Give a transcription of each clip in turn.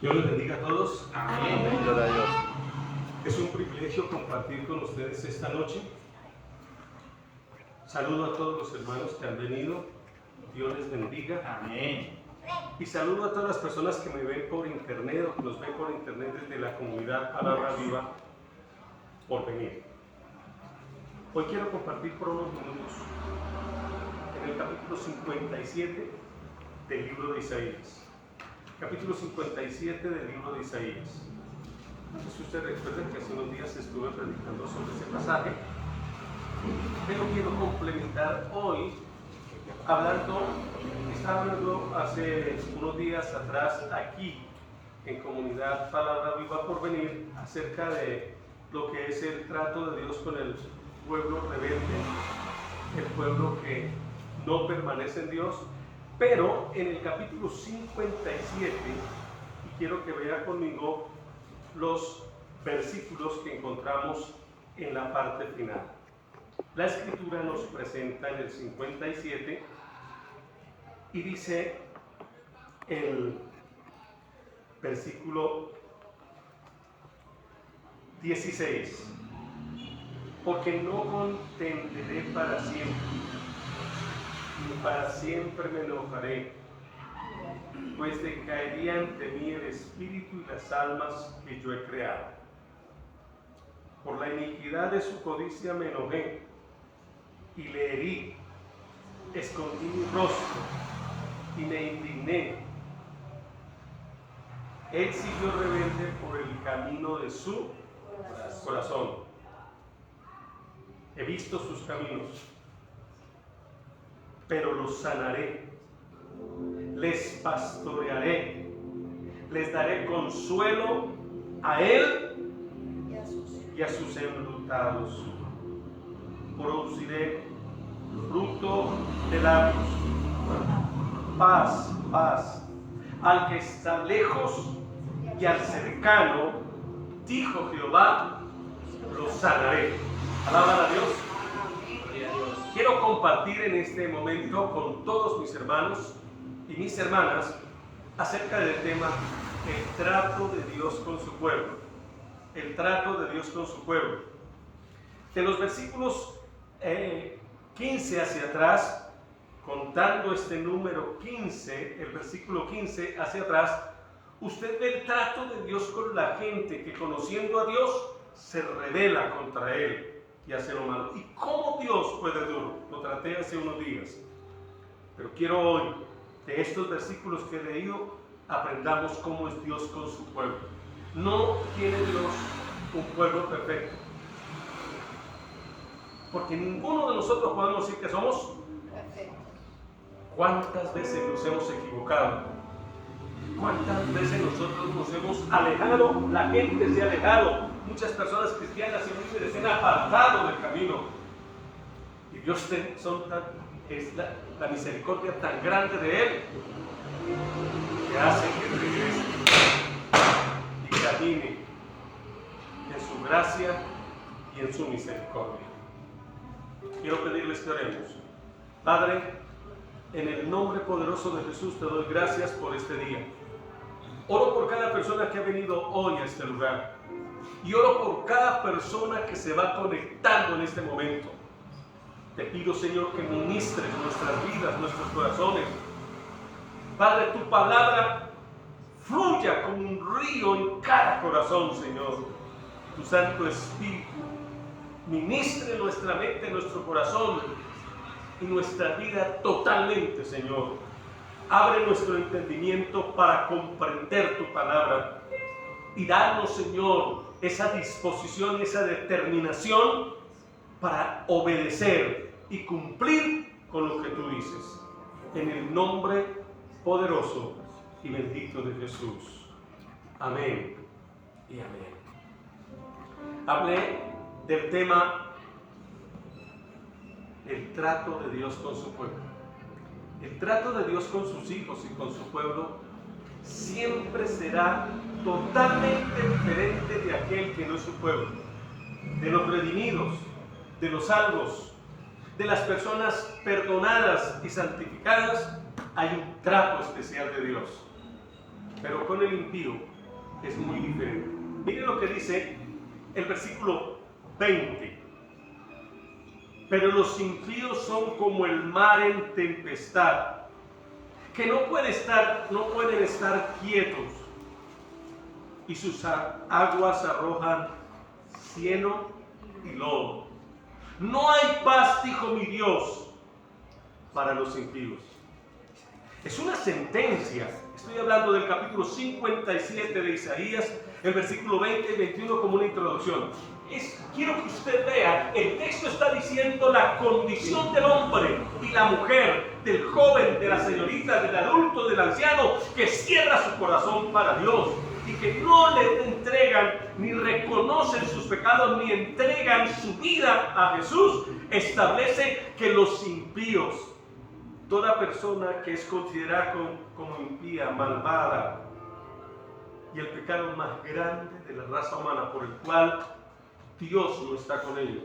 Dios les bendiga a todos. Amén. Gloria a Dios. Es un privilegio compartir con ustedes esta noche. Saludo a todos los hermanos que han venido. Dios les bendiga. Amén. Y saludo a todas las personas que me ven por internet o que nos ven por internet desde la comunidad Palabra Viva por venir. Hoy quiero compartir por unos minutos en el capítulo 57 del libro de Isaías. Capítulo 57 del libro de Isaías. No sé si usted recuerda que hace unos días estuve predicando sobre ese pasaje, pero quiero complementar hoy estaba hablando hace unos días atrás aquí en Comunidad Palabra Viva por venir acerca de lo que es el trato de Dios con el pueblo rebelde, el pueblo que no permanece en Dios. Pero en el capítulo 57, y quiero que vea conmigo los versículos que encontramos en la parte final. La escritura nos presenta en el 57 y dice el versículo 16: porque no contenderé para siempre, y para siempre me enojaré, pues decaería ante mí el espíritu y las almas que yo he creado. Por la iniquidad de su codicia me enojé y le herí, escondí mi rostro y me indigné. Él siguió rebelde por el camino de su corazón. He visto sus caminos, pero los sanaré, les pastorearé, les daré consuelo a él y a sus enlutados. Produciré fruto de labios, paz, paz, al que está lejos y al cercano, dijo Jehová, los sanaré. Alaban a Dios. Quiero compartir en este momento con todos mis hermanos y mis hermanas acerca del tema el trato de Dios con su pueblo. El trato de Dios con su pueblo. De los versículos 15 hacia atrás, contando este número 15, el versículo 15 hacia atrás, usted ve el trato de Dios con la gente que, conociendo a Dios, se rebela contra él y hace lo malo. ¿Y cómo Dios fue de duro? Lo traté hace unos días. Pero quiero hoy, de estos versículos que he leído, aprendamos cómo es Dios con su pueblo. No tiene Dios un pueblo perfecto, porque ninguno de nosotros podemos decir que somos perfectos. ¿Cuántas veces nos hemos equivocado? ¿Cuántas veces nosotros nos hemos alejado? La gente se ha alejado. Muchas personas cristianas y líderes se han apartado del camino. Y Dios es la misericordia tan grande de Él que hace que regrese y camine en su gracia y en su misericordia. Quiero pedirles que oremos. Padre, en el nombre poderoso de Jesús te doy gracias por este día. Oro por cada persona que ha venido hoy a este lugar. Y oro por cada persona que se va conectando en este momento. Te pido, Señor, que ministres nuestras vidas, nuestros corazones. Padre, tu palabra fluya como un río en cada corazón, Señor. Tu Santo Espíritu ministre nuestra mente, nuestro corazón y nuestra vida totalmente, Señor. Abre nuestro entendimiento para comprender tu palabra y darnos, Señor, esa disposición, esa determinación para obedecer y cumplir con lo que tú dices. En el nombre poderoso y bendito de Jesús. Amén y amén. Hablé del tema el trato de Dios con su pueblo. El trato de Dios con sus hijos y con su pueblo siempre será totalmente diferente de aquel que no es su pueblo, de los redimidos, de los salvos, de las personas perdonadas y santificadas hay un trato especial de Dios. Pero con el impío es muy diferente. Miren lo que dice el versículo 20. Pero los impíos son como el mar en tempestad, que no pueden estar quietos, y sus aguas arrojan cieno y lodo. No hay paz, dijo mi Dios, para los impíos. Es una sentencia. Estoy hablando del capítulo 57 de Isaías, el versículo 20 y 21 como una introducción. Quiero que usted vea, el texto está diciendo la condición del hombre y la mujer, del joven, de la señorita, del adulto, del anciano, que cierra su corazón para Dios y que no le entregan ni reconocen sus pecados ni entregan su vida a Jesús. Establece que los impíos, toda persona que es considerada como impía, malvada, y el pecado más grande de la raza humana por el cual Dios no está con ellos,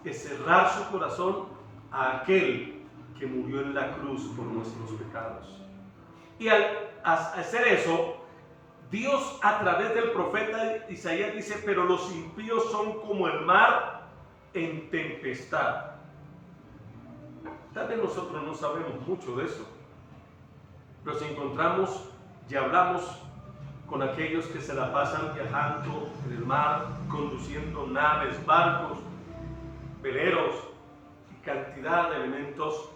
es cerrar su corazón a aquel que murió en la cruz por nuestros pecados. Y al hacer eso, Dios a través del profeta Isaías dice: pero los impíos son como el mar en tempestad. Tal vez nosotros no sabemos mucho de eso, pero si encontramos y hablamos con aquellos que se la pasan viajando en el mar, conduciendo naves, barcos, veleros y cantidad de elementos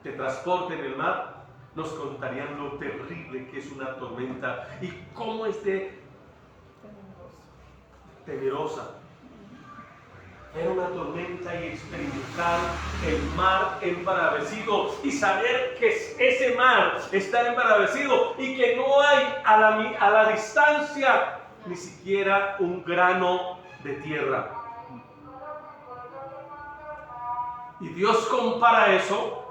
de transporte en el mar, nos contarían lo terrible que es una tormenta y cómo es de temerosa. Era una tormenta y experimentar el mar embravecido y saber que ese mar está embravecido y que no hay a la distancia ni siquiera un grano de tierra. Y Dios compara eso,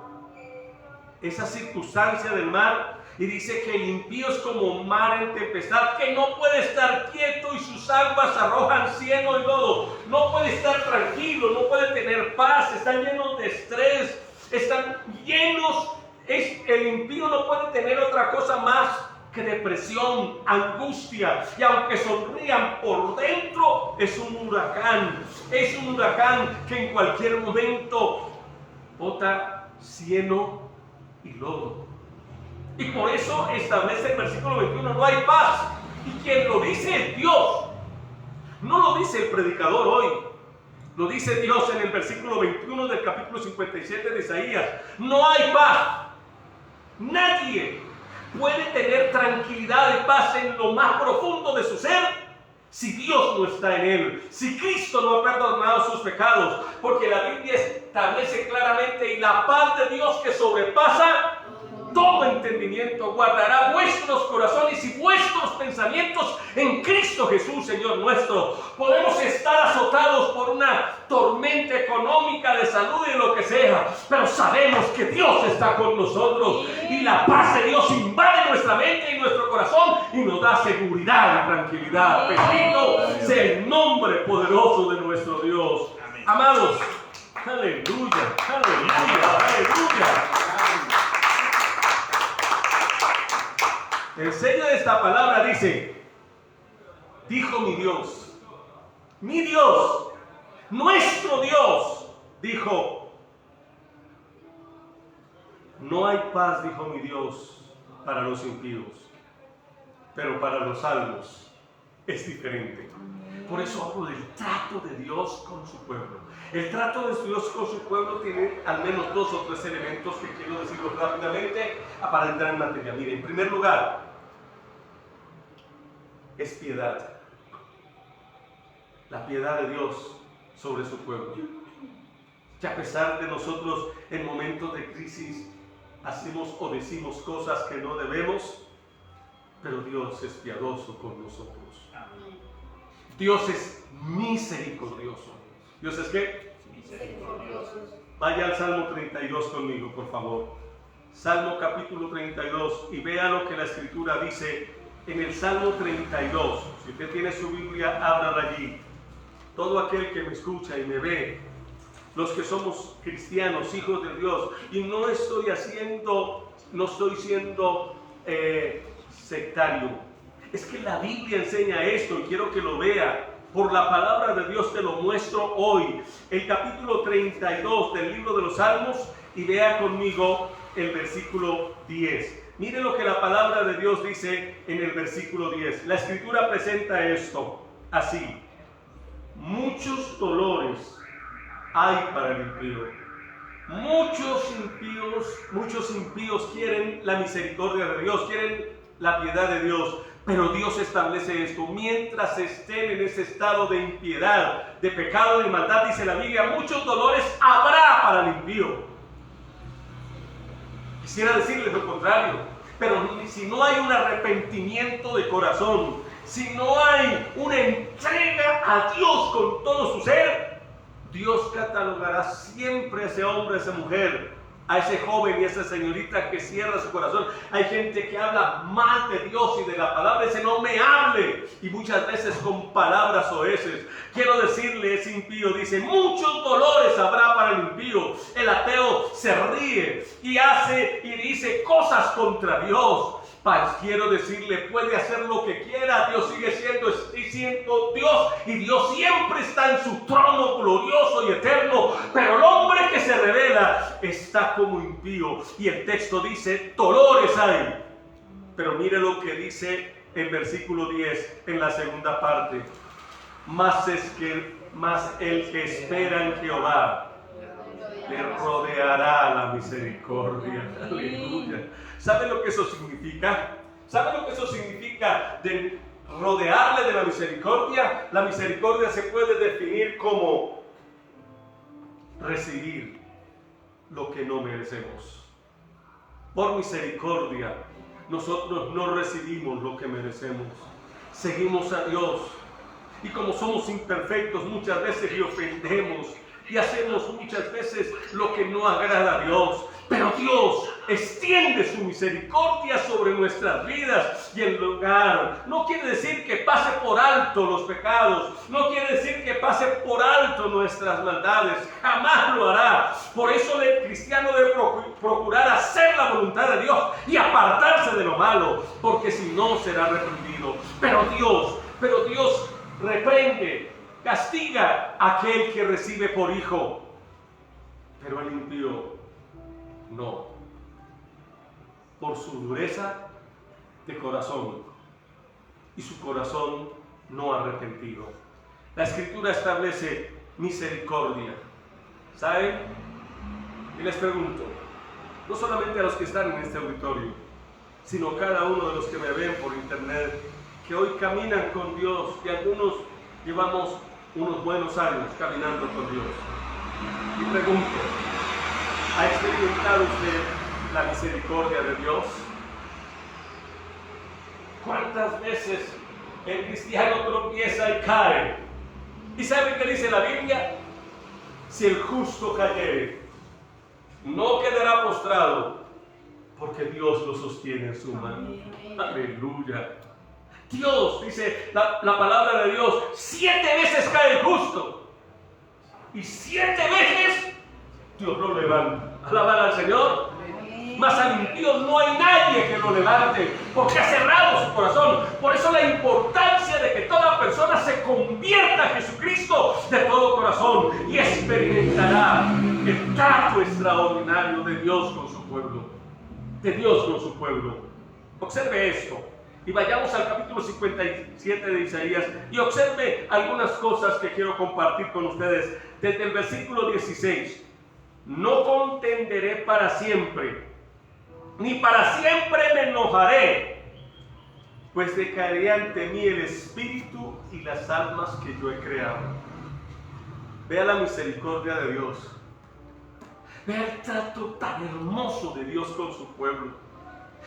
esa circunstancia del mar, y dice que el impío es como mar en tempestad, que no puede estar quieto y sus aguas arrojan cieno y lodo. No puede estar tranquilo, no puede tener paz, están llenos de estrés, están llenos. El impío no puede tener otra cosa más que depresión, angustia, y aunque sonrían por dentro, es un huracán que en cualquier momento bota cieno y lodo. Y por eso establece el versículo 21, no hay paz. Y quien lo dice es Dios. No lo dice el predicador hoy. Lo dice Dios en el versículo 21 del capítulo 57 de Isaías. No hay paz. Nadie puede tener tranquilidad y paz en lo más profundo de su ser si Dios no está en él, si Cristo no ha perdonado sus pecados. Porque la Biblia establece claramente: y la paz de Dios que sobrepasa todo entendimiento guardará vuestros corazones y vuestros pensamientos en Cristo Jesús, Señor nuestro. Podemos estar azotados por una tormenta económica, de salud y lo que sea, pero sabemos que Dios está con nosotros y la paz de Dios invade nuestra mente y nuestro corazón y nos da seguridad y tranquilidad. Bendito sea el nombre poderoso de nuestro Dios. Amados, aleluya, aleluya, aleluya. El sello de esta palabra dice: dijo mi Dios, nuestro Dios, dijo, no hay paz, dijo mi Dios, para los impíos, pero para los salvos es diferente. Por eso hablo del trato de Dios con su pueblo. El trato de Dios con su pueblo tiene al menos 2 o 3 elementos que quiero decirlos rápidamente para entrar en materia. Mire, en primer lugar, es piedad. La piedad de Dios sobre su pueblo. Que a pesar de nosotros en momentos de crisis hacemos o decimos cosas que no debemos, pero Dios es piadoso con nosotros. Dios es misericordioso. ¿Dios es qué? Misericordioso. Vaya al Salmo 32 conmigo, por favor. Salmo capítulo 32, y vea lo que la Escritura dice en el Salmo 32. Si usted tiene su Biblia, ábrala allí. Todo aquel que me escucha y me ve, los que somos cristianos, hijos de Dios, y no estoy haciendo no estoy siendo sectario. Es que la Biblia enseña esto y quiero que lo vea. Por la palabra de Dios te lo muestro hoy. El capítulo 32 del libro de los Salmos, y vea conmigo el versículo 10. Mire lo que la palabra de Dios dice en el versículo 10. La Escritura presenta esto así: muchos dolores hay para el impío. Muchos impíos quieren la misericordia de Dios, quieren la piedad de Dios. Pero Dios establece esto: mientras estén en ese estado de impiedad, de pecado, de maldad, dice la Biblia, muchos dolores habrá para el impío. Quisiera decirles lo contrario, pero si no hay un arrepentimiento de corazón, si no hay una entrega a Dios con todo su ser, Dios catalogará siempre a ese hombre, a esa mujer, a ese joven y a esa señorita que cierra su corazón. Hay gente que habla mal de Dios y de la palabra, dice no me hable, y muchas veces con palabras soeces. Quiero decirle, ese impío dice, muchos dolores habrá para el impío. El ateo se ríe y hace y dice cosas contra Dios. Quiero decirle, puede hacer lo que quiera, Dios sigue siendo Dios, y Dios siempre está en su trono glorioso y eterno, pero el hombre que se revela está como impío, y el texto dice, dolores hay. Pero mire lo que dice en versículo 10, en la segunda parte: más el que espera en Jehová le rodeará la misericordia. Aleluya. ¿Sabe lo que eso significa? ¿Sabe lo que eso significa de rodearle de la misericordia? La misericordia se puede definir como recibir lo que no merecemos. Por misericordia, nosotros no recibimos lo que merecemos. Seguimos a Dios. Y como somos imperfectos, muchas veces le ofendemos y hacemos muchas veces lo que no agrada a Dios. Pero Dios extiende su misericordia sobre nuestras vidas, y en lugar, no quiere decir que pase por alto los pecados, no quiere decir que pase por alto nuestras maldades, jamás lo hará. Por eso el cristiano debe procurar hacer la voluntad de Dios y apartarse de lo malo, porque si no será reprendido. Pero Dios reprende, castiga a aquel que recibe por hijo, pero el impío no, por su dureza de corazón y su corazón no arrepentido. La Escritura establece misericordia. ¿Saben? Y les pregunto, no solamente a los que están en este auditorio, sino a cada uno de los que me ven por internet, que hoy caminan con Dios, y algunos llevamos unos buenos años caminando con Dios. Y pregunto, ¿ha experimentado usted la misericordia de Dios? ¿Cuántas veces el cristiano tropieza y cae? ¿Y sabe qué dice la Biblia? Si el justo cayere, no quedará postrado, porque Dios lo sostiene en su mano. Aleluya. Dios, dice la palabra de Dios, 7 veces cae el justo, y 7 veces Dios lo levanta. Alabar al Señor. Mas al impío no hay nadie que lo levante, porque ha cerrado su corazón. Por eso la importancia de que toda persona se convierta a Jesucristo de todo corazón, y experimentará el trato extraordinario de Dios con su pueblo. De Dios con su pueblo. Observe esto. Y vayamos al capítulo 57 de Isaías y observe algunas cosas que quiero compartir con ustedes. Desde el versículo 16. No contenderé para siempre, ni para siempre me enojaré, pues decaeré ante mí el espíritu y las almas que yo he creado. Vea la misericordia de Dios. Vea el trato tan hermoso de Dios con su pueblo.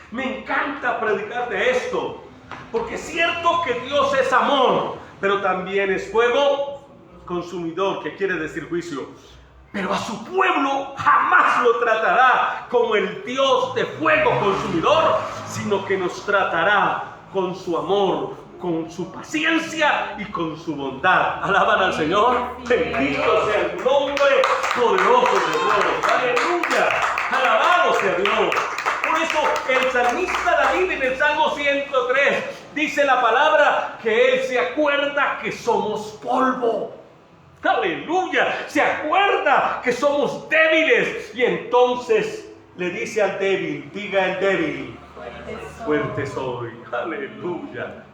Me encanta predicar de esto, porque es cierto que Dios es amor, pero también es fuego consumidor, que quiere decir juicio. Pero a su pueblo jamás lo tratará como el Dios de fuego consumidor, sino que nos tratará con su amor, con su paciencia y con su bondad. Alaban al Señor. Bendito sea el nombre poderoso de Dios. Aleluya. Alabado sea Dios. Por eso salmista David en el Salmo 103 dice la palabra que él se acuerda que somos polvo. Aleluya, se acuerda que somos débiles y entonces le dice al débil, diga el débil, fuerte soy. Aleluya.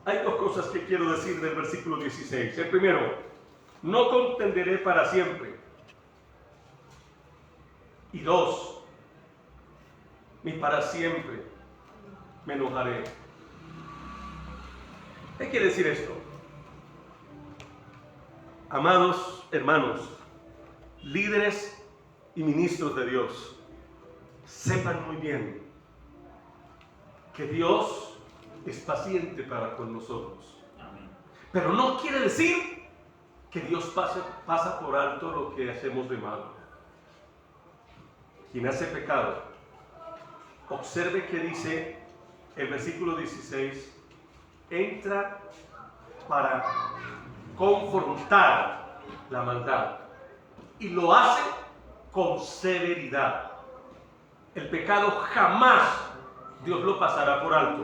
Hay dos cosas que quiero decir del versículo 16. El primero, no contenderé para siempre. Y dos, ni para siempre me enojaré. ¿Qué quiere decir esto? Amados hermanos, líderes y ministros de Dios, sepan muy bien que Dios es paciente para con nosotros. Pero no quiere decir que Dios pasa por alto lo que hacemos de malo. Quien hace pecado, observe que dice el versículo 16, entra para confrontar la maldad y lo hace con severidad. El pecado jamás Dios lo pasará por alto.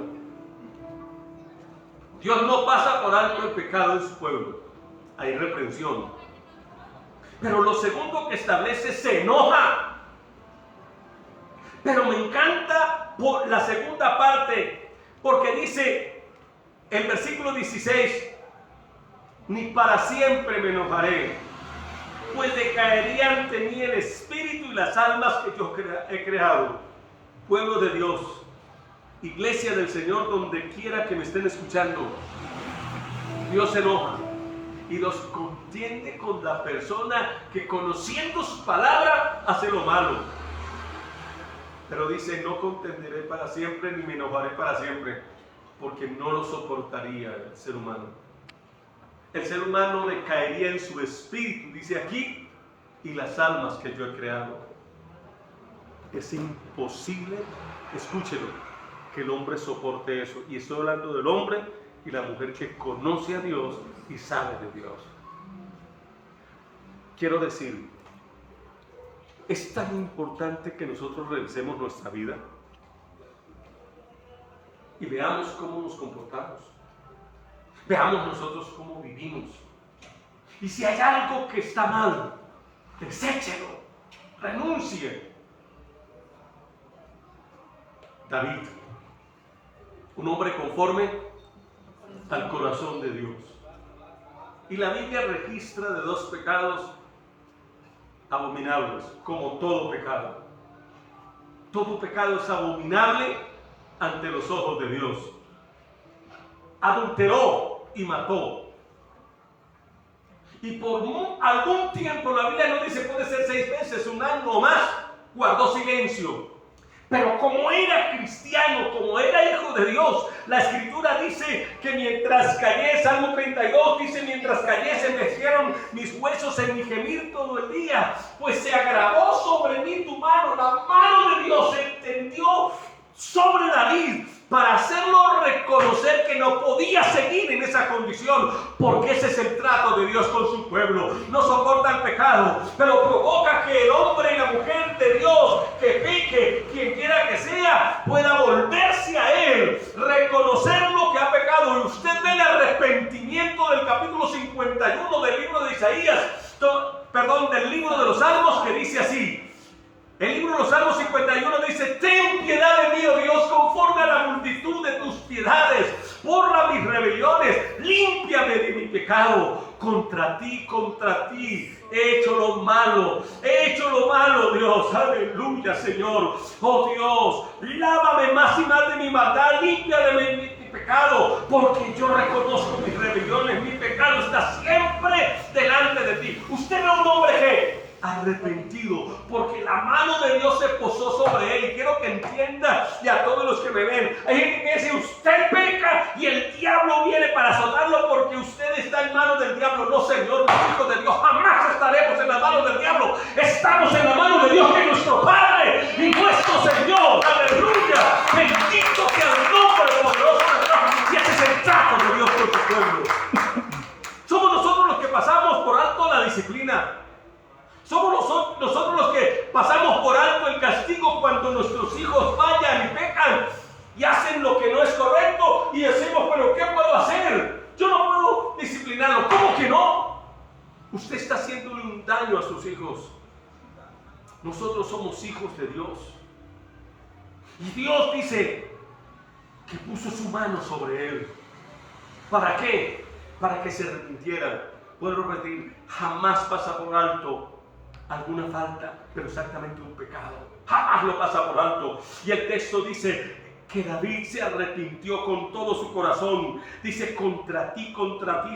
Dios no pasa por alto el pecado de su pueblo. Hay reprensión. Pero lo segundo que establece, se enoja. Pero me encanta por la segunda parte, porque dice el versículo 16, ni para siempre me enojaré, pues decaería ante mí el espíritu y las almas que yo he creado. Pueblo de Dios, iglesia del Señor, donde quiera que me estén escuchando, Dios se enoja y los contiende con la persona que, conociendo su palabra, hace lo malo. Pero dice, no contenderé para siempre ni me enojaré para siempre, porque no lo soportaría el ser humano. El ser humano decaería en su espíritu, dice aquí, y las almas que yo he creado. Es imposible, escúchelo, que el hombre soporte eso. Y estoy hablando del hombre y la mujer que conoce a Dios y sabe de Dios. Quiero decir, es tan importante que nosotros revisemos nuestra vida y veamos cómo nos comportamos. Veamos nosotros cómo vivimos. Y si hay algo que está mal, deséchelo, renuncie. David, un hombre conforme al corazón de Dios. Y la Biblia registra de dos pecados abominables, como todo pecado. Todo pecado es abominable ante los ojos de Dios. Adulteró y mató. Y por algún tiempo, la Biblia no dice, puede ser 6 meses, 1 año o más, guardó silencio. Pero como era cristiano, como era hijo de Dios, la Escritura dice que mientras callé, Salmo 32 dice, mientras callé se mecieron mis huesos en mi gemir todo el día, pues se agravó sobre mí tu mano, la mano de Dios se extendió sobre David para hacerlo reconocer que no podía seguir en esa condición, porque ese es el trato de Dios con su pueblo. No soporta el pecado, pero provoca que el hombre y la mujer de Dios que peque, quien quiera que sea, pueda volverse a Él, reconocer lo que ha pecado. Y usted ve el arrepentimiento del capítulo 51 del libro de Isaías, del libro de los Salmos, que dice así. El libro de los Salmos 51 dice, ten piedad de mí, oh Dios, conforme a la multitud de tus piedades, borra mis rebeliones, límpiame de mi pecado. Contra ti he hecho lo malo, Dios, aleluya, Señor. Oh Dios, lávame más y más de mi maldad, límpiame de mi pecado, porque yo reconozco mis rebeliones, mi pecado está siempre delante de ti. Usted ve a un hombre que arrepentido, porque la mano de Dios se posó sobre él. Y quiero que entienda, y a todos los que me ven, hay gente que dice, usted peca y el diablo viene para azotarlo porque usted está en manos del diablo. No, Señor, los hijos de Dios jamás estaremos en las manos del diablo. Estamos en la mano de Dios, que es nuestro Padre y nuestro Señor. Aleluya, bendito sea el nombre poderoso de Dios. Y ese es el trato de Dios con su pueblo. Somos nosotros los que pasamos por alto la disciplina. Somos nosotros los que pasamos por alto el castigo hijos. Nosotros somos hijos de Dios. Y Dios dice que puso su mano sobre él. ¿Para qué? Para que se arrepintieran. Puedo repetir, jamás pasa por alto alguna falta, pero exactamente un pecado. Jamás lo pasa por alto. Y el texto dice que David se arrepintió con todo su corazón. Dice, contra ti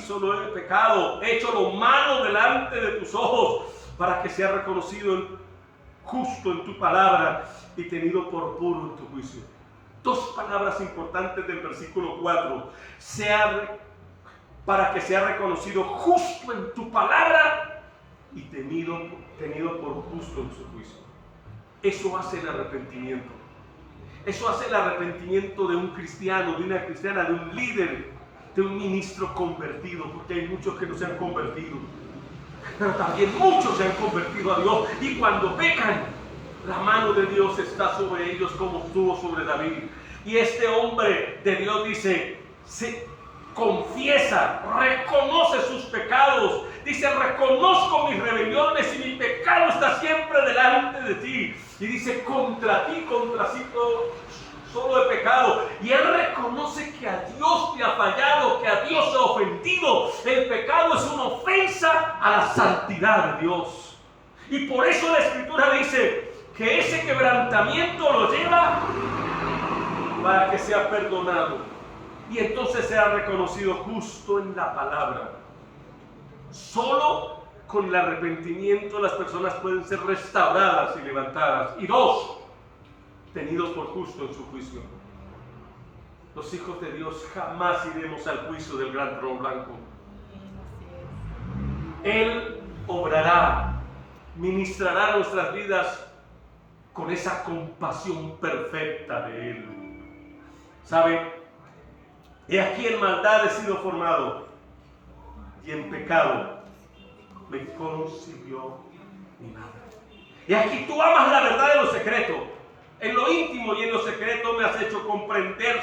solo he pecado, he hecho lo malo delante de tus ojos, para que sea reconocido justo en tu palabra y tenido por puro en tu juicio. Dos palabras importantes del versículo 4. Para que sea reconocido justo en tu palabra y tenido por justo en su juicio. Eso hace el arrepentimiento. Eso hace el arrepentimiento de un cristiano, de una cristiana, de un líder, de un ministro convertido, porque hay muchos que no se han convertido. Pero también muchos se han convertido a Dios, y cuando pecan, la mano de Dios está sobre ellos como estuvo sobre David. Y este hombre de Dios dice, se confiesa, reconoce sus pecados. Dice, reconozco mis rebeliones y mi pecado está siempre delante de ti. Y dice, contra ti solo he pecado. Y él reconoce que a Dios le ha fallado, que a Dios se ha ofendido. El pecado es una ofensa a la santidad de Dios. Y por eso la Escritura dice que ese quebrantamiento lo lleva para que sea perdonado. Y entonces sea reconocido justo en la palabra. Solo con el arrepentimiento las personas pueden ser restauradas y levantadas. Y dos, tenidos por justo en su juicio. Los hijos de Dios jamás iremos al juicio del gran trono blanco. Él obrará, ministrará nuestras vidas con esa compasión perfecta de Él. ¿Sabe? He aquí en maldad he sido formado, y en pecado me concibió mi madre. Y aquí tú amas la verdad en lo secreto. En lo íntimo y en lo secreto me has hecho comprender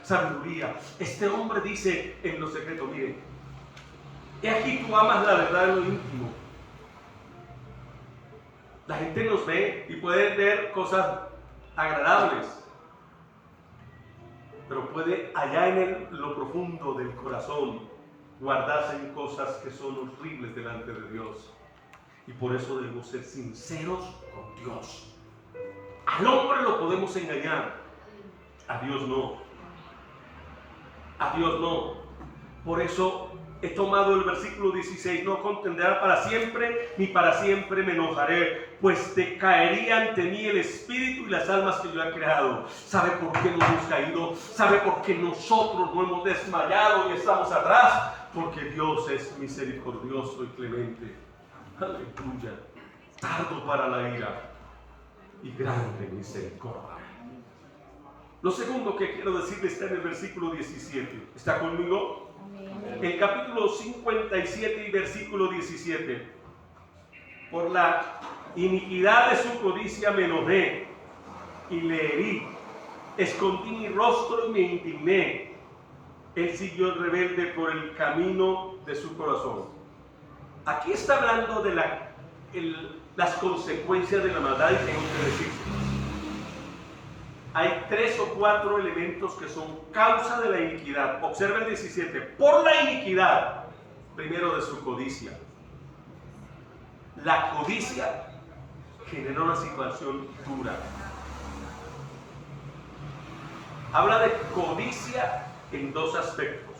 sabiduría. Este hombre dice en lo secreto, mire, y aquí tú amas la verdad en lo íntimo. La gente nos ve y puede ver cosas agradables, pero puede allá en lo profundo del corazón guardarse en cosas que son horribles delante de Dios. Y por eso debemos ser sinceros con Dios. Al hombre lo podemos engañar, a Dios no. A Dios no. Por eso he tomado el versículo 16, no contenderá para siempre, ni para siempre me enojaré, pues decaería ante mí el espíritu y las almas que yo he creado. ¿Sabe por qué no hemos caído? ¿Sabe por qué nosotros no hemos desmayado y estamos atrás? Porque Dios es misericordioso y clemente. Aleluya. Tardo para la ira y grande misericordia. Lo segundo que quiero decirle está en el versículo 17. ¿Está conmigo? El capítulo 57 y versículo 17. Por la iniquidad de su codicia me enojé y le herí, escondí mi rostro y me indigné. Él siguió rebelde por el camino de su corazón. Aquí está hablando de las consecuencias de la maldad, y tengo que decirse. Hay 3 o 4 elementos que son causa de la iniquidad. Observa el 17. Por la iniquidad, primero de su codicia. La codicia genera una situación dura. Habla de codicia en 2 aspectos.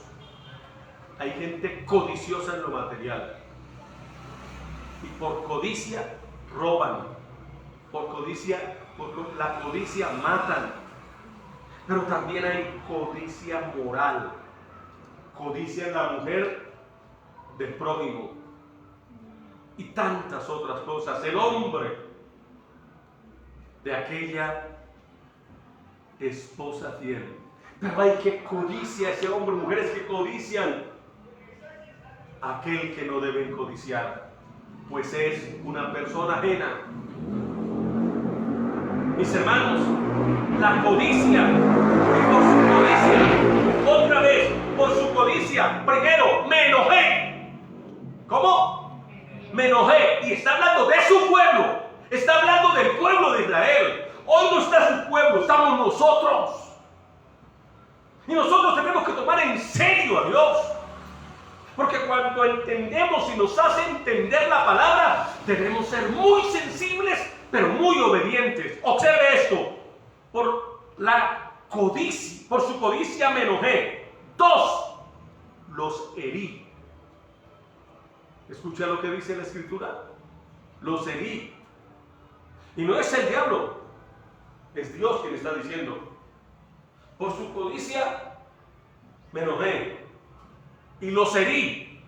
Hay gente codiciosa en lo material. Y por codicia roban. Por la codicia matan. Pero también hay codicia moral. Codicia en la mujer del prójimo. Y tantas otras cosas. El hombre de aquella esposa fiel. Pero hay que codicia ese hombre, mujeres que codician a aquel que no deben codiciar, pues es una persona ajena. Mis hermanos, la codicia, por su codicia, otra vez, por su codicia, primero, me enojé. ¿Cómo? me enojé. Y está hablando de su pueblo. Está hablando del pueblo de Israel. Hoy no está su pueblo, estamos nosotros. Y nosotros tenemos que tomar en serio a Dios. Porque cuando entendemos y nos hace entender la palabra, debemos ser muy sensibles, pero muy obedientes. Observe esto. Por la codicia, por su codicia me enojé. 2, los herí. ¿Escucha lo que dice la Escritura? Los herí. Y no es el diablo, es Dios quien está diciendo. Por su codicia me enojé y los herí.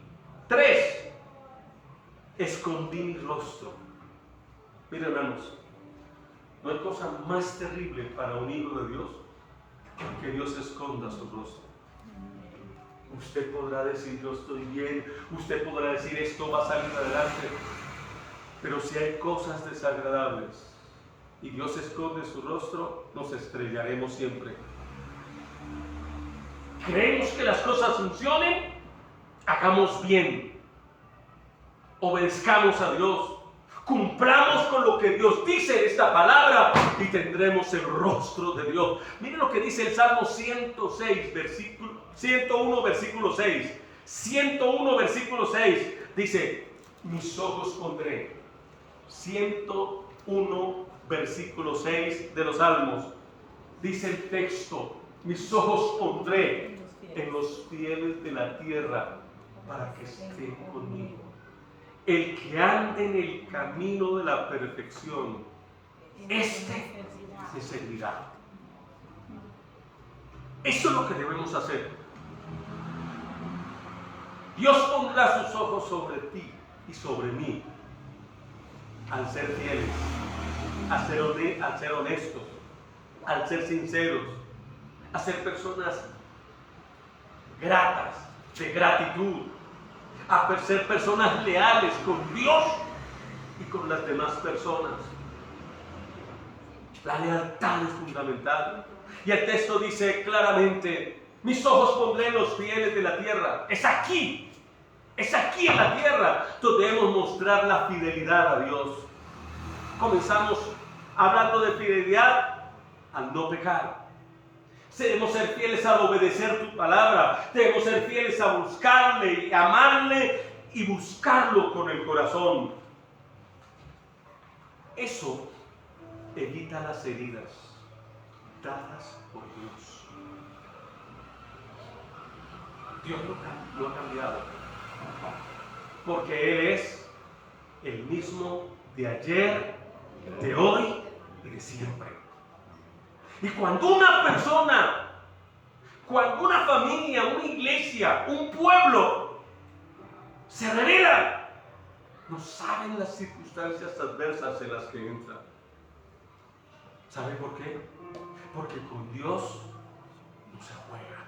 3, escondí mi rostro. Miren, hermanos, no hay cosa más terrible para un hijo de Dios que Dios esconda su rostro. Usted podrá decir yo estoy bien, usted podrá decir esto va a salir adelante, pero si hay cosas desagradables y Dios esconde su rostro, nos estrellaremos siempre. Creemos que las cosas funcionen, hagamos bien, obedezcamos a Dios, cumplamos con lo que Dios dice en esta palabra y tendremos el rostro de Dios. Miren lo que dice el Salmo 106, 101, versículo 6. 101, versículo 6. Dice, mis ojos pondré. 101, versículo 6 de los Salmos. Dice el texto, mis ojos pondré en los fieles de la tierra para que estén conmigo. El que ande en el camino de la perfección, este se seguirá. Eso es lo que debemos hacer. Dios pondrá sus ojos sobre ti y sobre mí al ser fieles, al ser honestos, al ser sinceros, a ser personas gratas, de gratitud, a ser personas leales con Dios y con las demás personas. La lealtad es fundamental. Y el texto dice claramente, mis ojos pondré en los fieles de la tierra. Es aquí en la tierra donde debemos mostrar la fidelidad a Dios. Comenzamos hablando de fidelidad al no pecar. Debemos ser fieles a obedecer tu palabra. Debemos ser fieles a buscarle y amarle y buscarlo con el corazón. Eso evita las heridas dadas por Dios. Dios no ha cambiado, porque Él es el mismo de ayer, de hoy y de siempre. Y cuando una persona, cuando una familia, una iglesia, un pueblo se revela, no saben las circunstancias adversas en las que entran. ¿Sabe por qué? Porque con Dios no se juega.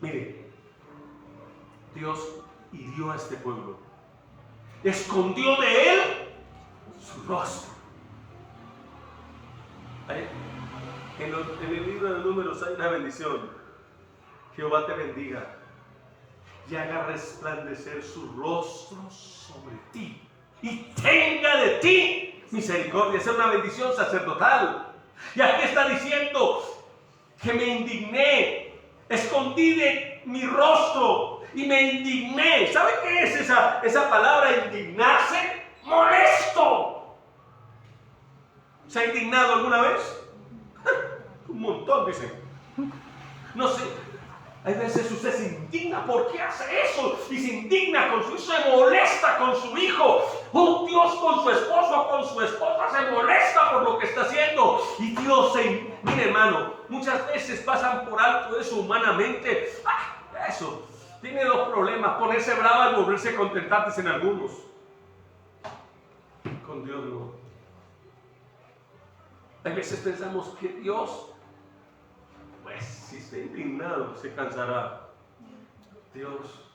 Mire, Dios hirió a este pueblo, escondió de él su rostro. En el libro de Números hay una bendición. Jehová te bendiga y haga resplandecer su rostro sobre ti y tenga de ti misericordia. Esa es una bendición sacerdotal. Y aquí está diciendo que me indigné, escondí de mi rostro y me indigné. ¿Sabe qué es esa palabra indignarse? Molesto. ¿Se ha indignado alguna vez? Un montón, dicen. No sé, hay veces usted se indigna. ¿Por qué hace eso? Y se indigna con su hijo, se molesta con su hijo. Un Dios con su esposo, con su esposa, se molesta por lo que está haciendo. Y Dios mire, hermano, muchas veces pasan por alto eso humanamente. Eso, tiene dos problemas: ponerse brava y volverse contentantes en algunos. Con Dios no. A veces pensamos que Dios, pues si está indignado, se cansará. Dios,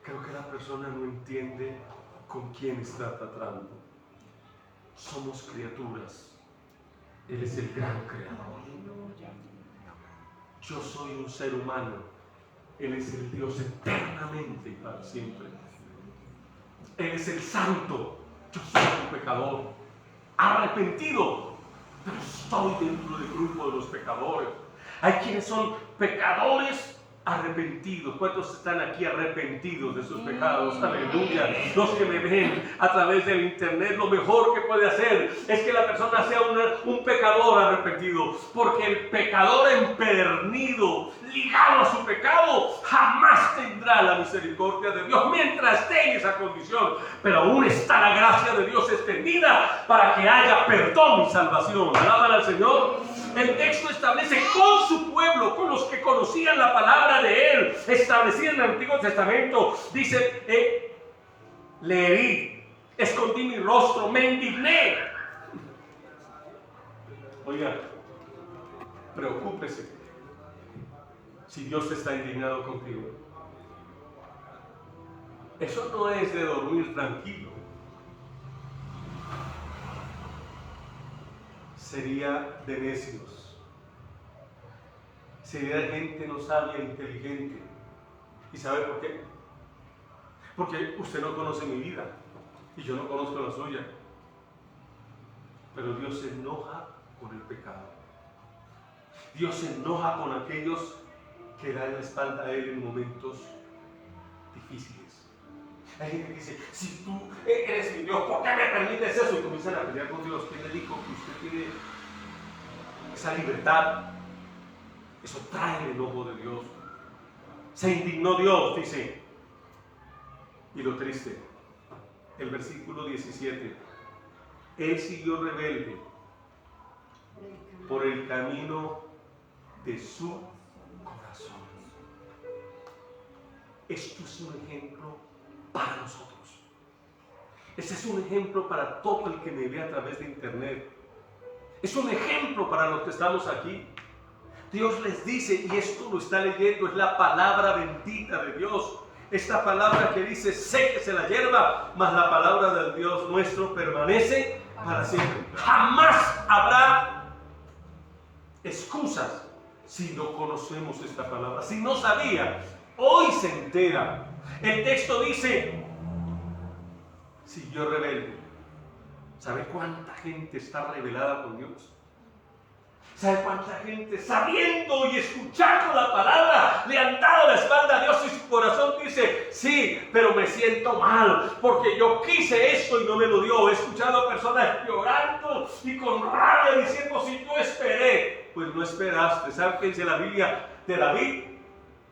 creo que la persona no entiende con quién está tratando. Somos criaturas. Él es el gran creador. Yo soy un ser humano. Él es el Dios eternamente y para siempre. Él es el santo, yo soy un pecador, arrepentido, pero estoy dentro del grupo de los pecadores. Hay quienes son pecadores arrepentidos. ¿Cuántos están aquí arrepentidos de sus pecados? Aleluya. Los que me ven a través del internet, lo mejor que puede hacer es que la persona sea un pecador arrepentido, porque el pecador empedernido, ligado a su pecado, jamás tendrá la misericordia de Dios mientras esté en esa condición. Pero aún está la gracia de Dios extendida para que haya perdón y salvación. Alaban al Señor. El texto establece con su pueblo, con los que conocían la palabra de Él, establecida en el Antiguo Testamento. Dice, le herí, escondí mi rostro, me indigné. Oiga, preocúpese si Dios está indignado contigo. Eso no es de dormir tranquilo. Sería de necios. Sería de gente no sabia e inteligente. ¿Y sabe por qué? Porque usted no conoce mi vida y yo no conozco la suya. Pero Dios se enoja con el pecado. Dios se enoja con aquellos que dan la espalda a Él en momentos difíciles. Hay gente que dice, si tú eres mi Dios, ¿por qué me permites eso? Y comienzan a pelear con Dios. ¿Quién le dijo que usted tiene esa libertad? Eso trae el enojo de Dios. Se indignó Dios, dice. Y lo triste, el versículo 17. Él siguió rebelde por el camino de su corazón. Esto es un ejemplo para nosotros. Este es un ejemplo para todo el que me ve a través de internet. Es un ejemplo para los que estamos aquí. Dios les dice, y esto lo está leyendo, es la palabra bendita de Dios. Esta palabra que dice, séquese la hierba, mas la palabra del Dios nuestro permanece para siempre. Jamás habrá excusas si no conocemos esta palabra. Si no sabía, hoy se entera. El texto dice, siguió rebelde. ¿Sabe cuánta gente está rebelada con Dios? ¿Sabe cuánta gente, sabiendo y escuchando la palabra, le han dado la espalda a Dios y su corazón dice, sí, pero me siento mal porque yo quise esto y no me lo dio? He escuchado a personas llorando y con rabia diciendo, si yo esperé, pues no esperaste. ¿Sabe qué dice la Biblia de David?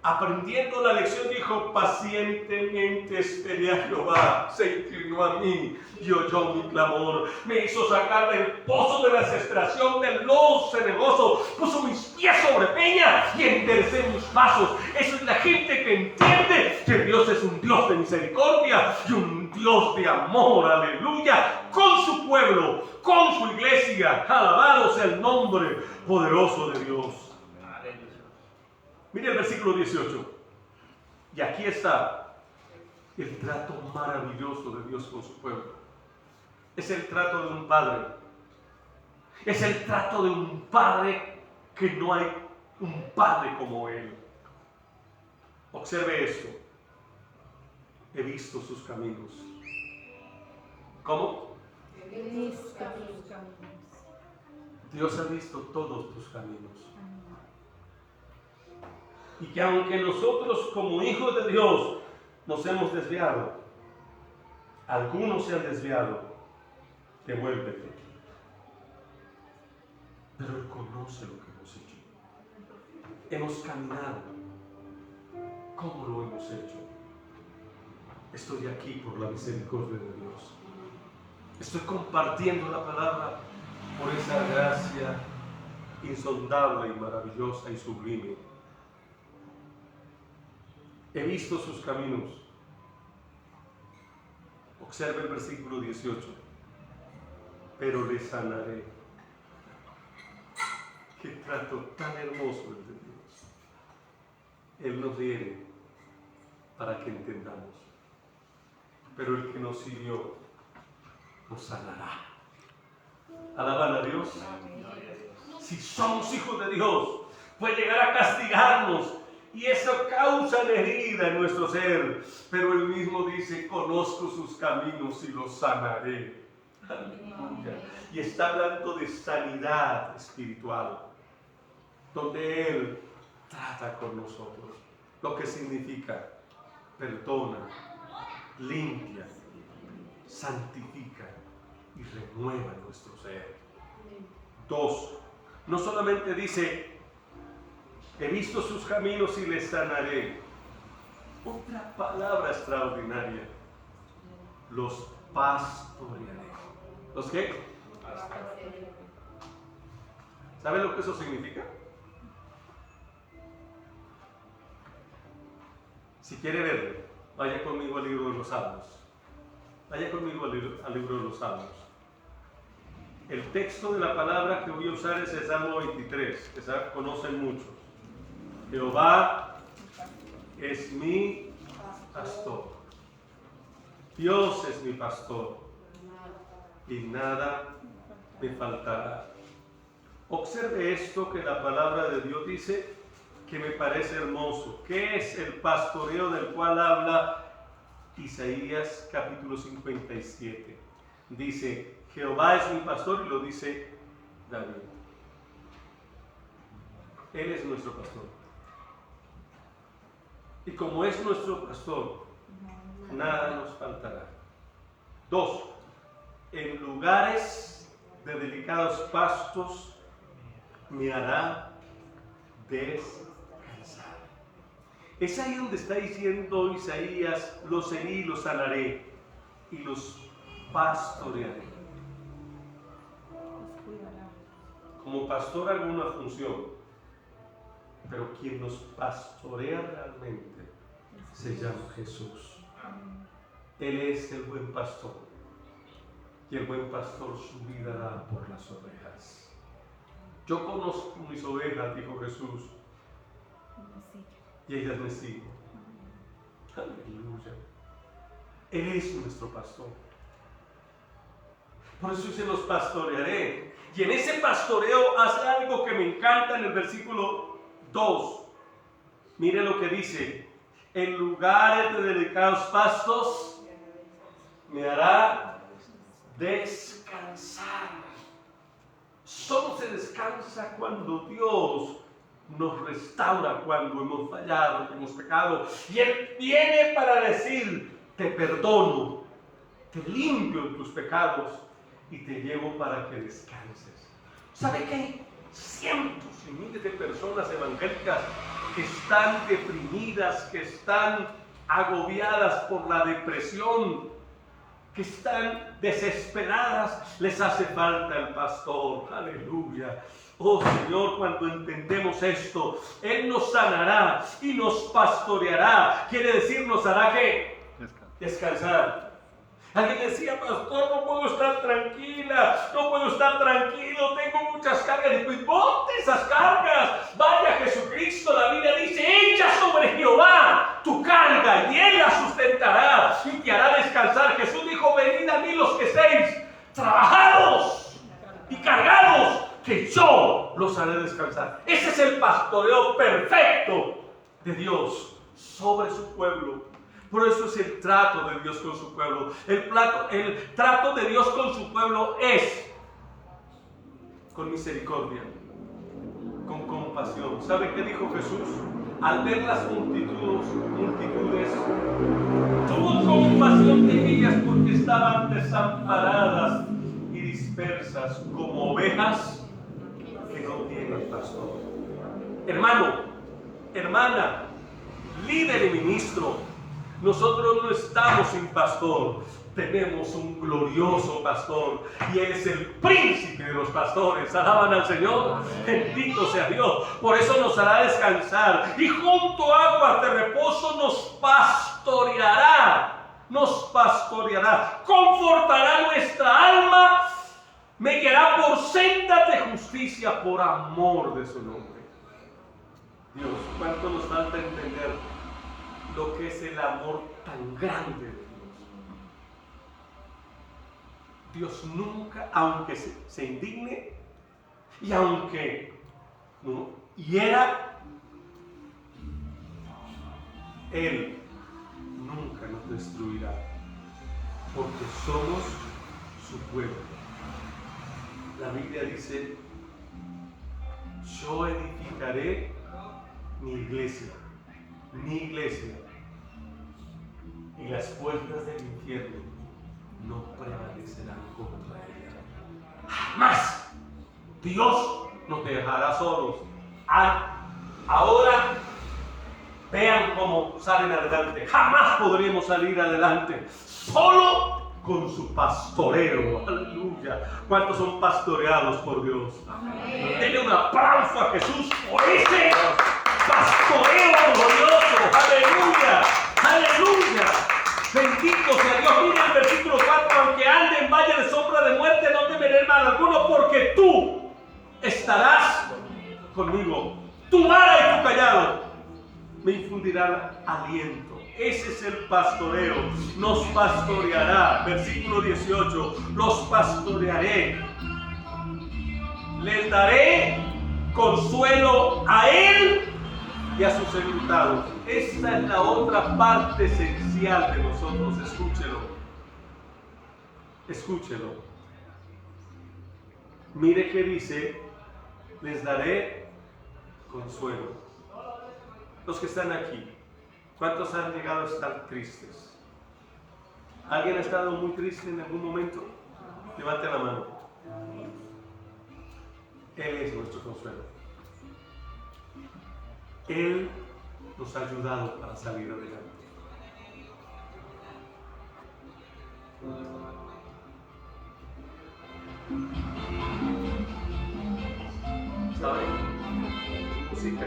Aprendiendo la lección dijo, pacientemente esperé a Jehová, se inclinó a mí y oyó mi clamor, me hizo sacar del pozo de la desesperación, del lodo cenagoso, puso mis pies sobre peña y enderecé mis pasos. Eso es la gente que entiende que Dios es un Dios de misericordia y un Dios de amor, aleluya, con su pueblo, con su iglesia. Alabado sea el nombre poderoso de Dios. Mire el versículo 18. Y aquí está el trato maravilloso de Dios con su pueblo. Es el trato de un padre. Es el trato de un padre que no hay un padre como él. Observe esto. He visto sus caminos. ¿Cómo? He visto sus caminos. Dios ha visto todos tus caminos. Y que aunque nosotros como hijos de Dios nos hemos desviado, algunos se han desviado, devuélvete. Pero Él conoce lo que hemos hecho. Hemos caminado. ¿Cómo lo hemos hecho? Estoy aquí por la misericordia de Dios. Estoy compartiendo la palabra por esa gracia insondable y maravillosa y sublime. He visto sus caminos. Observe el versículo 18. Pero le sanaré. Qué trato tan hermoso es de Dios. Él nos hiere para que entendamos. Pero el que nos hirió nos sanará. Alaban a Dios. Si somos hijos de Dios, puede llegar a castigarnos Y eso causa una herida en nuestro ser. Pero Él mismo dice, conozco sus caminos y los sanaré. Aleluya. Y está hablando de sanidad espiritual, donde Él trata con nosotros. Lo que significa perdona, limpia, santifica y renueva nuestro ser. 2. No solamente dice, he visto sus caminos y les sanaré. Otra palabra extraordinaria. Los pastorearé. ¿Los qué? ¿Saben lo que eso significa? Si quiere verlo, vaya conmigo al libro de los Salmos. Vaya conmigo al libro de los Salmos. El texto de la palabra que voy a usar es el Salmo 23, que conocen muchos. Jehová es mi pastor. Dios es mi pastor. Y nada me faltará. Observe esto que la palabra de Dios dice, que me parece hermoso. ¿Qué es el pastoreo del cual habla Isaías capítulo 57? Dice, Jehová es mi pastor, y lo dice David. Él es nuestro pastor. Y como es nuestro pastor, nada nos faltará. 2. En lugares de delicados pastos me hará descansar. Es ahí donde está diciendo Isaías, los herí, los sanaré y los pastorearé. Como pastor hago una función, pero quien nos pastorea realmente se llama Jesús. Él es el buen pastor. Y el buen pastor su vida da por las ovejas. Yo conozco mis ovejas, dijo Jesús, y ellas me siguen. Aleluya. Él es nuestro pastor. Por eso dice, los pastorearé. Y en ese pastoreo hace algo que me encanta en el versículo 2. Mire lo que dice: en lugares de delicados pastos me hará descansar. Solo se descansa cuando Dios nos restaura, cuando hemos fallado, hemos pecado, y Él viene para decir, te perdono, te limpio de tus pecados y te llevo para que descanses. ¿Sabe que hay cientos y miles de personas evangélicas que están deprimidas, que están agobiadas por la depresión, que están desesperadas? Les hace falta el pastor. Aleluya. Oh Señor, cuando entendemos esto, Él nos sanará y nos pastoreará. Quiere decir, nos hará ¿qué? Descansar. Alguien decía, pastor, no puedo estar tranquila, no puedo estar tranquilo, tengo muchas cargas. Y pues ponte esas cargas. Vaya Jesucristo, la Biblia dice, echa sobre Jehová tu carga y Él la sustentará y te hará descansar. Jesús dijo, venid a mí los que estéis trabajados y cargados, que yo los haré descansar. Ese es el pastoreo perfecto de Dios sobre su pueblo. Por eso es el trato de Dios con su pueblo. El trato de Dios con su pueblo es con misericordia, con compasión. ¿Sabe qué dijo Jesús? Al ver las multitudes, tuvo compasión de ellas porque estaban desamparadas y dispersas como ovejas que no tienen pastor. Hermano, hermana, líder y ministro, nosotros no estamos sin pastor, tenemos un glorioso pastor y Él es el príncipe de los pastores. Alaban al Señor, bendito sea Dios. Por eso nos hará descansar y junto a aguas de reposo nos pastoreará, confortará nuestra alma, me guiará por sendas de justicia por amor de su nombre. Dios, cuánto nos falta entender lo que es el amor tan grande de Dios. Dios nunca, aunque se indigne y aunque hiera, Él nunca nos destruirá, porque somos su pueblo. La Biblia dice: yo edificaré mi iglesia, y las puertas del infierno no prevalecerán contra ella. Jamás Dios nos dejará solos. Ahora vean cómo salen adelante. Jamás podremos salir adelante solo con su pastoreo. Aleluya. ¿Cuántos son pastoreados por Dios? Denle un aplauso a Jesús por ese pastoreo glorioso. Aleluya. Aleluya. Bendito sea Dios. Mira el versículo 4: aunque ande en valle de sombra de muerte, no temeré mal alguno, porque tú estarás conmigo. Tu vara y tu callado me infundirán aliento. Ese es el pastoreo. Nos pastoreará. Versículo 18: los pastorearé. Les daré consuelo a él y a sus enlutados. Esta es la otra parte esencial de nosotros. Escúchelo. Escúchelo. Mire que dice: les daré consuelo. Los que están aquí, ¿cuántos han llegado a estar tristes? ¿Alguien ha estado muy triste en algún momento? Levante la mano. Él es nuestro consuelo. Él nos ha ayudado para salir adelante. ¿Saben? Música.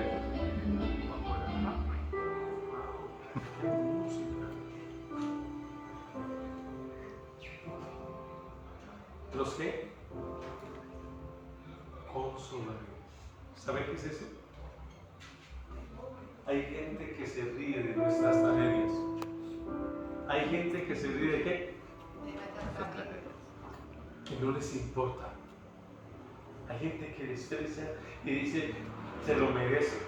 ¿Los qué? Consoladores. ¿Saben qué es eso? Hay gente que se ríe de nuestras tragedias. Hay gente que se ríe de qué? Que no les importa. Hay gente que desprecia y dice: se lo merece.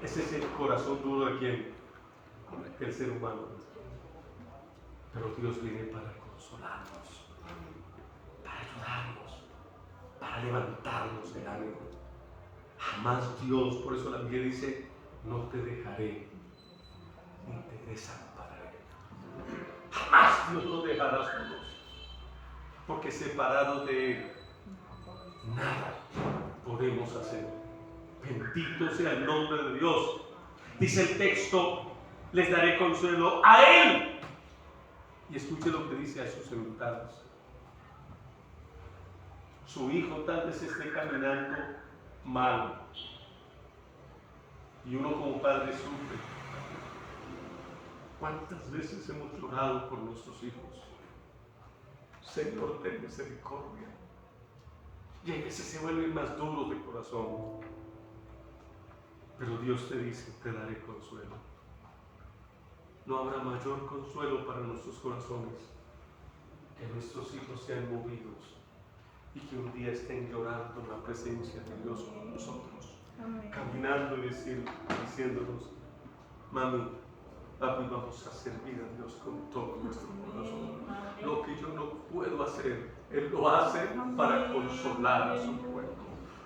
Ese es el corazón duro de quién? Del ser humano. Pero Dios viene para consolarnos, para ayudarnos, para levantarnos el ánimo. Jamás Dios, por eso la Biblia dice: no te dejaré ni te desampararé. Jamás Dios nos dejará solos, porque separados de Él nada podemos hacer. Bendito sea el nombre de Dios. Dice el texto: les daré consuelo a Él. Y escuche lo que dice a sus enlutados. Su hijo tal vez esté caminando mal, y uno como padre sufre. ¿Cuántas veces hemos llorado por nuestros hijos? Señor, ten misericordia. Y a veces se vuelven más duros de corazón. Pero Dios te dice: te daré consuelo. No habrá mayor consuelo para nuestros corazones que nuestros hijos sean movidos y que un día estén llorando en la presencia de Dios con nosotros. Amén. Caminando y diciéndonos: mami, papi, vamos a servir a Dios con todo nuestro corazón. Lo que yo no puedo hacer, Él lo hace para consolar a su pueblo,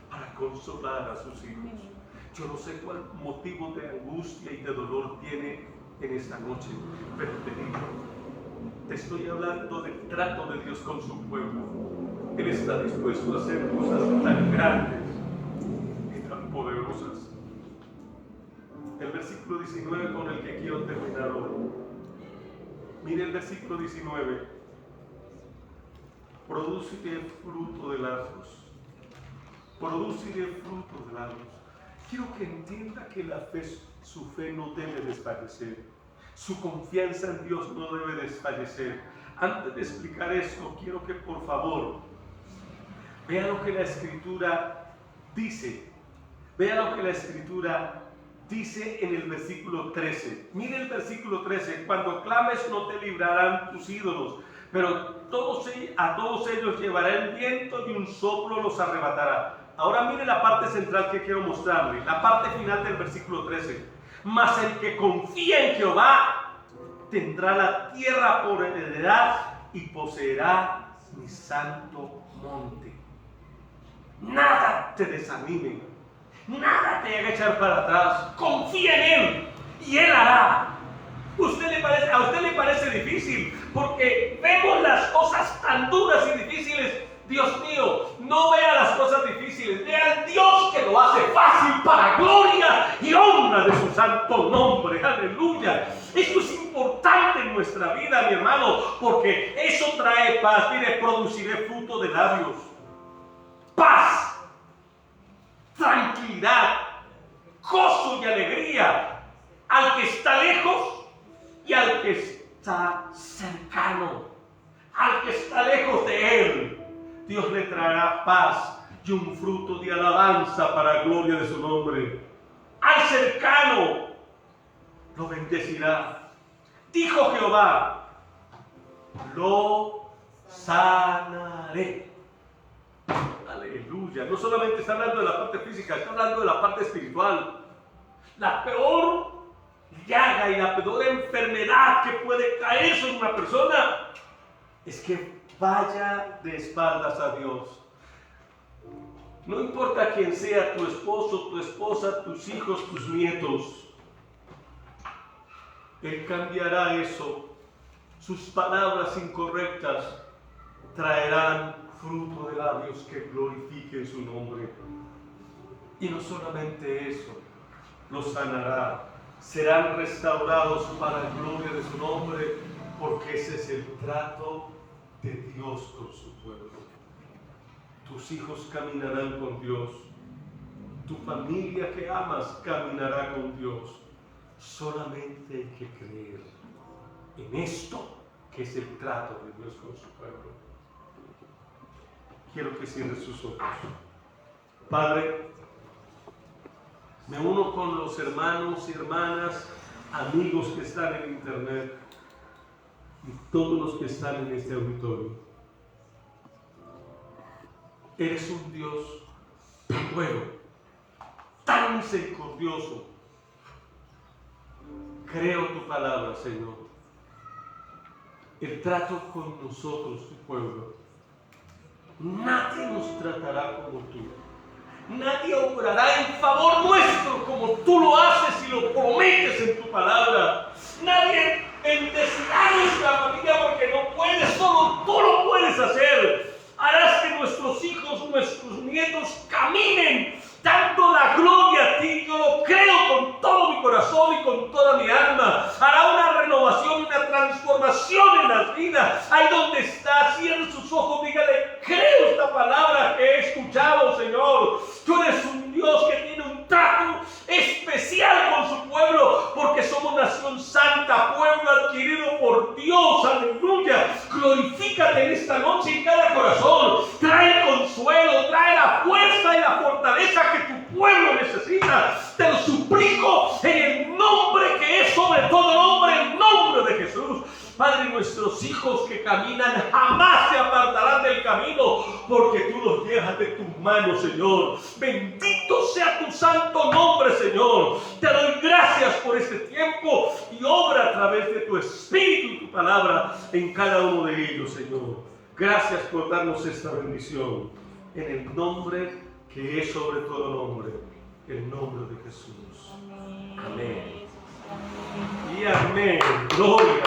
para consolar a sus hijos. Yo no sé cuál motivo de angustia y de dolor tiene en esta noche, pero te digo, te estoy hablando del trato de Dios con su pueblo. Él está dispuesto a hacer cosas tan grandes y tan poderosas. El versículo 19 con el que quiero terminar hoy. Mire el versículo 19. Produciré fruto de labios. Produciré fruto de labios. Quiero que entienda que la fe, su fe no debe desfallecer. Su confianza en Dios no debe desfallecer. Antes de explicar esto, quiero que por favor vea lo que la Escritura dice. Vea lo que la Escritura dice en el versículo 13. Mire el versículo 13. Cuando clames no te librarán tus ídolos, pero a todos ellos llevará el viento y un soplo los arrebatará. Ahora mire la parte central que quiero mostrarle, la parte final del versículo 13. Mas el que confía en Jehová tendrá la tierra por heredad y poseerá mi santo monte. Nada te desanime, nada te haga echar para atrás. Confía en Él y Él hará. ¿A usted le parece difícil? Porque vemos las cosas tan duras y difíciles. Dios mío, no vea las cosas difíciles, vea al Dios que lo hace fácil para gloria y honra de su santo nombre. Aleluya. Esto es importante en nuestra vida, mi hermano, porque eso trae paz. Mire, produciré fruto de labios, paz, tranquilidad, gozo y alegría al que está lejos y al que está cercano. Al que está lejos de Él, Dios le traerá paz y un fruto de alabanza para gloria de su nombre. Al cercano lo bendecirá. Dijo Jehová, lo sanaré. Aleluya. No solamente está hablando de la parte física, está hablando de la parte espiritual. La peor llaga y la peor enfermedad que puede caer sobre una persona es que vaya de espaldas a Dios. No importa quién sea, tu esposo, tu esposa, tus hijos, tus nietos, Él cambiará eso. Sus palabras incorrectas traerán fruto de labios que glorifiquen su nombre. Y no solamente eso, los sanará. Serán restaurados para la gloria de su nombre, porque ese es el trato de Dios con su pueblo. Tus hijos caminarán con Dios. Tu familia que amas caminará con Dios. Solamente hay que creer en esto, que es el trato de Dios con su pueblo. Quiero que cierren sus ojos. Padre, me uno con los hermanos y hermanas, amigos que están en internet y todos los que están en este auditorio. Eres un Dios tan bueno, tan misericordioso. Creo tu palabra, Señor. El trato con nosotros, tu pueblo. Nadie nos tratará como tú. Nadie obrará en favor nuestro como tú lo haces y lo prometes en tu palabra. Nadie bendecirá nuestra familia porque no puedes, solo tú lo puedes hacer. Harás que nuestros hijos, nuestros nietos caminen dando la gloria a ti. Yo lo creo con todo mi corazón y con toda mi alma. Hará una renovación, una transformación en las vidas. Ahí donde está, cierre sus ojos, dígale, creo esta palabra que he escuchado, Señor. Tú eres un Dios que tiene un trato especial con su pueblo, porque somos nación santa, pueblo adquirido por Dios. Aleluya. Glorifícate en esta noche en cada corazón. Trae consuelo, trae la fuerza y la fortaleza que tu pueblo necesita. Te lo suplico en el nombre que es sobre todo nombre, el nombre de Jesús. Padre, nuestros hijos que caminan jamás se apartarán del camino, porque tú los llevas de tus manos, Señor. Bendito sea tu santo nombre, Señor. Te doy gracias por este tiempo y obra a través de tu Espíritu y tu palabra en cada uno de ellos, Señor. Gracias por darnos esta bendición en el nombre que es sobre todo nombre, el nombre de Jesús. Amén. Y amén. Gloria.